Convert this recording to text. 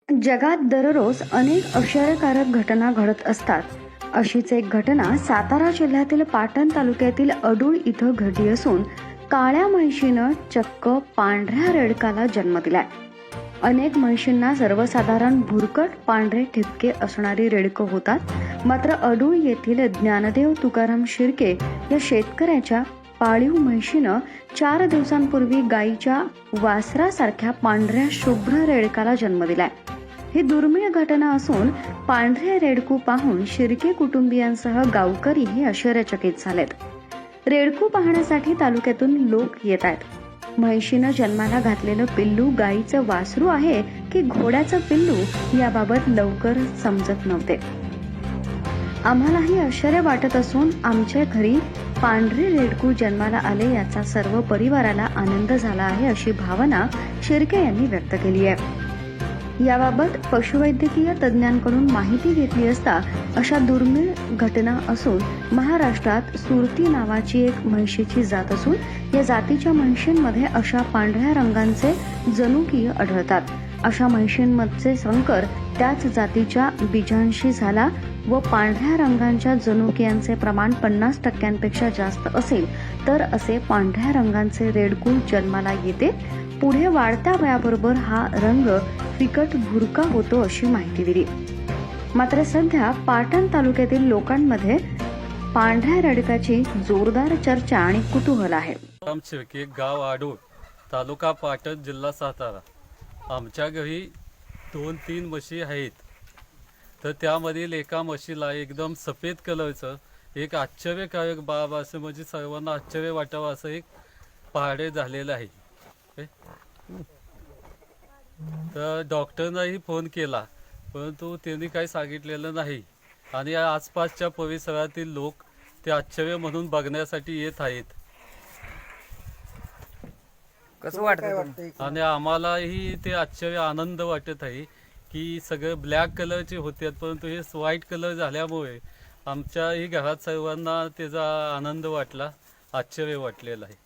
जगात दररोज अनेक आश्चर्यकारक घटना घडत असतात. अशीच एक घटना सातारा जिल्ह्यातील पाटण तालुक्यातील अडूळ इथं घडली असून काळ्या म्हैशीनं चक्क पांढऱ्या रेडकाला जन्म दिलाय. अनेक म्हैशींना सर्वसाधारण भुरकट पांढरे ठिपके असणारी रेडकं होतात. मात्र अडूळ येथील ज्ञानदेव तुकाराम शिर्के या शेतकऱ्याच्या पाळीव म्हैशीनं 4 दिवसांपूर्वी गायीच्या वासरासारख्या पांढऱ्या शुभ्र रेडकाला जन्म दिलाय. ही दुर्मिळ घटना असून पांढरे रेडकू पाहून शिर्के कुटुंबियांसह गावकरीही आश्चर्यचकित झालेत. रेडकू पाहण्यासाठी तालुक्यातून लोक येत आहेत. म्हैशीनं जन्माला घातलेलं पिल्लू गायीचं वासरू आहे की घोड्याचं पिल्लू याबाबत लवकर समजत नव्हते. आम्हालाही आश्चर्य वाटत असून आमच्या घरी पांढरे रेडकू जन्माला आले याचा सर्व परिवाराला आनंद झाला आहे, अशी भावना शिर्के यांनी व्यक्त केली आहे. याबाबत पशुवैद्यकीय तज्ज्ञांकडून माहिती घेतली असता अशा दुर्मिळ घटना असून महाराष्ट्रात सुरती नावाची एक म्हैशीची जात असून या जातीच्या म्हैशींमध्ये अशा पांढऱ्या रंगांचे जनुकीय आढळतात. अशा म्हैशींमध्ये संकर त्याच जातीच्या बीजांशी झाला व पांढऱ्या रंगांच्या जनुकियांचे प्रमाण 50% जास्त असेल तर असे पांढऱ्या रंगांचे रेडकू जन्माला येते. पुढे वाढत्या वयाबरोबर हा रंग फिकट भुरका होतो, अशी माहिती दिली. मात्र सध्या पाटण तालुक्यातील लोकांमध्ये पांढऱ्या रेडकाची जोरदार चर्चा आणि कुतूहल आहे. शिर्के, गाव आडूळ, तालुका पाटण, जिल्हा सातारा. आमच्या घरी 2-3 म्हशी आहेत. तर त्यामधील एका म्हशीला एकदम सफेद कलरचं एक आश्चर्यकारक बाब असं म्हणजे सर्वांना आश्चर्य वाटावं असं एक पहाडे झालेलं आहे. तर डॉक्टरनाही फोन केला परंतु त्यांनी काही सांगितलेलं नाही आणि या आसपासच्या परिसरातील लोक ते आश्चर्य म्हणून बघण्यासाठी येत आहेत. कसं वाटतं? आणि आम्हालाही ते आश्चर्य आनंद वाटत आहे की सगळे ब्लॅक कलरचे होते परंतु हे व्हाईट कलर झाल्यामुळे आमच्याही घरात सर्वांना त्याचा आनंद वाटला, आश्चर्य वाटलेलं आहे.